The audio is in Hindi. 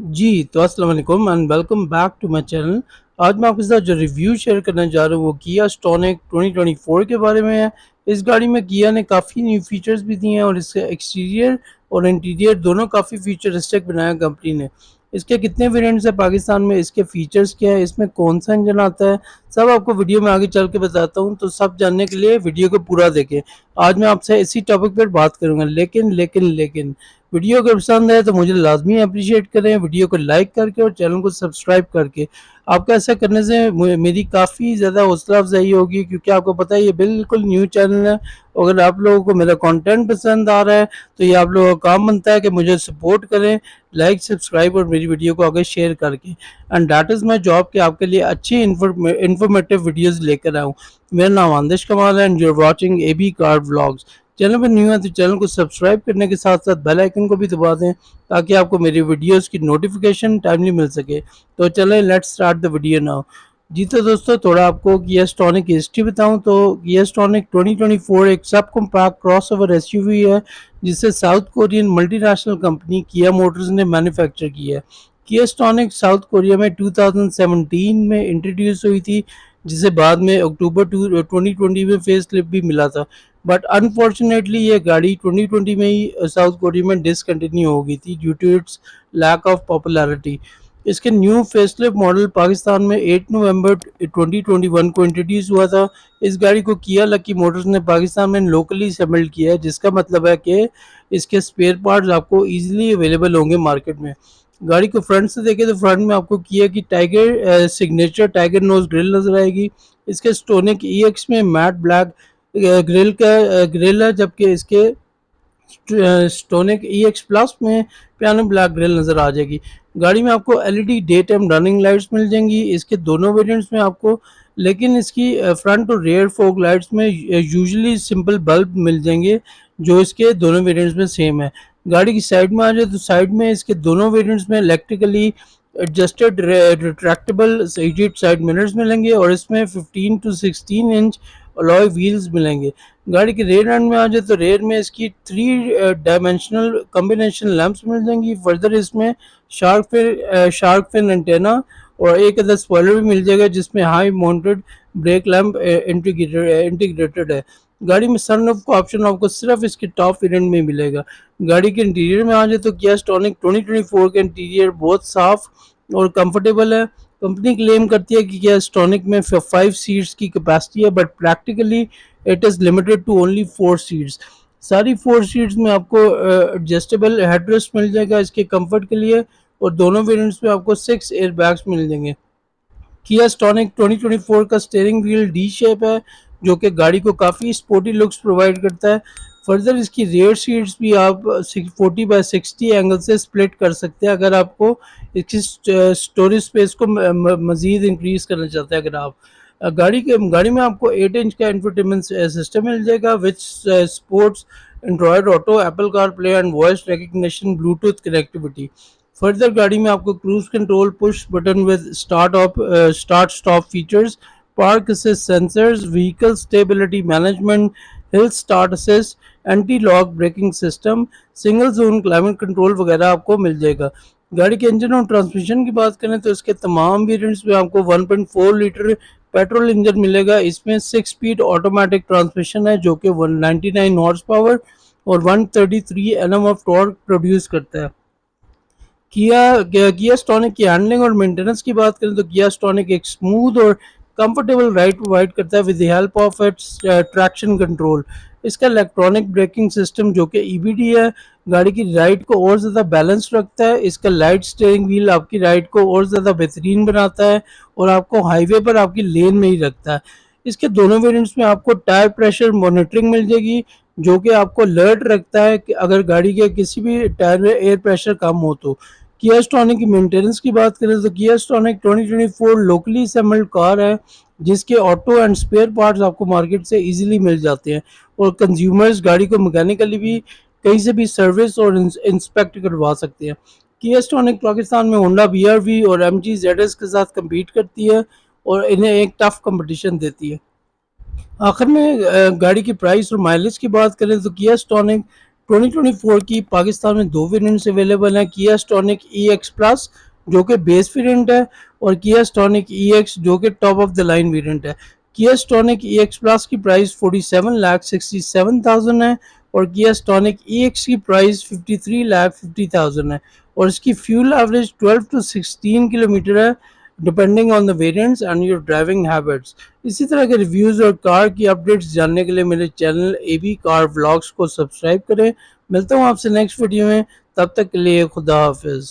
जी, तो अस्सलाम वालेकुम and welcome back to my channel. आज मैं आपके साथ जो रिव्यू शेयर करने जा रहा हूँ वो किया स्टोनिक 2024 के बारे में है। इस गाड़ी में किया ने काफ़ी न्यू फीचर्स भी दिए हैं और इसके एक्सटीरियर और इंटीरियर दोनों काफ़ी फ्यूचरिस्टिक बनाया कंपनी ने। इसके कितने वेरिएंट्स हैं पाकिस्तान में, इसके फीचर्स क्या है, इसमें कौन सा इंजन आता है, सब आपको वीडियो में आगे चल के बताता हूँ। तो सब जानने के लिए वीडियो को पूरा देखें। आज मैं आपसे इसी टॉपिक पर बात करूँगा। लेकिन वीडियो अगर पसंद है तो मुझे लाजमी अप्रिशिएट करें, वीडियो को लाइक करके और चैनल को सब्सक्राइब करके। आपका ऐसा करने से मेरी काफ़ी ज़्यादा हौसला अफजाई होगी, क्योंकि आपको पता है ये बिल्कुल न्यू चैनल है। अगर आप लोगों को मेरा कंटेंट पसंद आ रहा है तो ये आप लोगों का काम बनता है कि मुझे सपोर्ट करें, लाइक सब्सक्राइब और मेरी वीडियो को आगे शेयर करके। And that is my job कि आपके लिए अच्छी इन्फॉर्मेटिव वीडियोज़ लेकर आऊँ। मेरा नाम आंदिश कमाल है and you are watching AB car vlogs. Channel पर न्यू है तो चैनल को सब्सक्राइब करने के साथ साथ बेल आइकन को भी दबा दें, ताकि आपको मेरी वीडियोस की नोटिफिकेशन टाइमली मिल सके। तो चलें, let's start the video now. जी तो दोस्तों, थोड़ा आपको किया स्टोनिक की हिस्ट्री बताऊं तो किया स्टोनिक 2024 एक सब कॉम्पैक्ट क्रॉसओवर एसयूवी है, जिसे साउथ कोरियन मल्टीनेशनल कंपनी किया मोटर्स ने मैन्युफैक्चर किया है। किया स्टोनिक साउथ कोरिया में 2017 में इंट्रोड्यूस हुई थी, जिसे बाद में अक्टूबर 2020 में फेस लिफ्ट भी मिला था। बट अनफॉर्चुनेटली ये गाड़ी 2020 में ही साउथ कोरिया में डिसकंटिन्यू हो गई थी due to its lack of popularity. इसके न्यू फेसलिफ्ट मॉडल पाकिस्तान में 8 नवंबर 2021 को इंट्रोड्यूस हुआ था। इस गाड़ी को किया लकी मोटर्स ने पाकिस्तान में लोकली असेंबल किया है, जिसका मतलब है कि इसके स्पेयर पार्ट्स आपको इजीली अवेलेबल होंगे मार्केट में। गाड़ी को फ्रंट से देखें तो फ्रंट में आपको किया की tiger signature tiger nose grille नजर आएगी। इसके स्टोनिक EX में मैट ब्लैक ग्रिल है, जबकि इसके स्टोनिक EX प्लस में पियानो ब्लैक ग्रिल नज़र आ जाएगी। गाड़ी में आपको LED day time running lights मिल जाएंगी इसके दोनों वेरिएंट्स में आपको, लेकिन इसकी फ्रंट और रियर फॉग लाइट्स में यूजुअली सिंपल बल्ब मिल जाएंगे, जो इसके दोनों वेरिएंट्स में सेम है। गाड़ी की साइड में आ जाए तो साइड में इसके दोनों वेरिएंट्स में electrically adjusted retractable heated side mirrors मिलेंगे और इसमें 15 टू 16 इंच अलॉय व्हील्स मिलेंगे। गाड़ी के रेयर एंड में आ जाए तो रेयर में इसकी 3 डायमेंशनल कॉम्बिनेशन लैंप्स मिल जाएंगी। फर्दर इसमें शार्क फिन एंटेना और एक अदर स्पॉइलर भी मिल जाएगा, जिसमें high mounted break lamp integrated है। गाड़ी में सनरूफ का ऑप्शन आपको सिर्फ इसके टॉप वेरिएंट में मिलेगा। गाड़ी के इंटीरियर में आ जाए तो किया स्टोनिक 2024 का इंटीरियर बहुत साफ और कंफर्टेबल है। कंपनी क्लेम करती है कि किया स्टोनिक में 5 सीट्स की कैपेसिटी है, but practically it is limited to only 4 seats. सारी 4 सीट्स में आपको एडजस्टेबल हेडरेस्ट मिल जाएगा इसके कंफर्ट के लिए, और दोनों वेरिएंट्स में आपको 6 एयर बैग्स मिल जाएंगे। किया स्टोनिक 2024 का स्टीयरिंग व्हील डी शेप है, जो कि गाड़ी को काफ़ी स्पोर्टी लुक्स प्रोवाइड करता है। फर्दर इसकी रियर सीट्स भी आप 40/60 एंगल से स्प्लिट कर सकते हैं, अगर आपको इसकी स्टोरेज स्पेस को मज़ीद इंक्रीज करना चाहते हैं। अगर आप गाड़ी में आपको 8 इंच का इंफोटेनमेंट सिस्टम मिल जाएगा विच sports Android auto, Apple car play and voice recognition, Bluetooth connectivity. Further गाड़ी में आपको cruise control, push button with start stop features, park assist sensors, vehicle stability management, hill start assist, anti lock braking system, single zone climate control वगैरह आपको मिल जाएगा। गाड़ी के इंजन और ट्रांसमिशन की बात करें तो इसके तमाम वेरिएंट्स में आपको 1.4 लीटर पेट्रोल इंजन मिलेगा। इसमें 6 स्पीड ऑटोमेटिक ट्रांसमिशन है, जो कि 199 हॉर्स पावर और 133 Nm ऑफ टॉर्क प्रोड्यूस करता है। किया स्टोनिक की हैंडलिंग और मेंटेनेंस की बात करें तो किया स्टोनिक एक स्मूथ और कंफर्टेबल राइड प्रोवाइड करता है with the help of its traction control. इसका इलेक्ट्रॉनिक ब्रेकिंग सिस्टम, जो कि EBD है, गाड़ी की राइड को और ज़्यादा बैलेंस रखता है। इसका लाइट स्टीयरिंग व्हील आपकी राइड को और ज़्यादा बेहतरीन बनाता है और आपको हाईवे पर आपकी लेन में ही रखता है। इसके दोनों वेरिएंट्स में आपको टायर प्रेशर मॉनिटरिंग मिल जाएगी, जो कि आपको अलर्ट रखता है कि अगर गाड़ी के किसी भी टायर में एयर प्रेशर कम हो तो। किया स्टोनिक की मेंटेनेंस की बात करें तो किया स्टोनिक 2024 लोकली असेंबल्ड कार है, जिसके ऑटो एंड स्पेयर पार्ट्स आपको मार्केट से इजीली मिल जाते हैं और कंज्यूमर्स गाड़ी को मैकेनिकली भी कहीं से भी सर्विस और इंस्पेक्ट करवा सकते हैं। किया स्टोनिक पाकिस्तान में होंडा BRV और MG ZS के साथ कम्पीट करती है और इन्हें एक टफ कंपटीशन देती है। आखिर में गाड़ी की प्राइस और माइलेज की बात करें तो किया स्टोनिक 2024 की पाकिस्तान में दो वेरिएंट्स अवेलेबल हैं, किया स्टॉनिक EX प्लस जो कि बेस वेरिएंट है और किया स्टॉनिक EX जो कि top of the line variant है। किया स्टॉनिक EX प्लस की प्राइस 47,67,000 है और किया स्टॉनिक EX की प्राइस 53,50,000 है और इसकी फ्यूल एवरेज 12 to 16 किलोमीटर है depending on the variants and your driving habits. इसी तरह के रिव्यूज़ और कार की अपडेट्स जानने के लिए मेरे चैनल AB कार व्लॉग्स को सब्सक्राइब करें। मिलता हूँ आपसे नेक्स्ट वीडियो में, तब तक के लिए खुदा हाफिज़।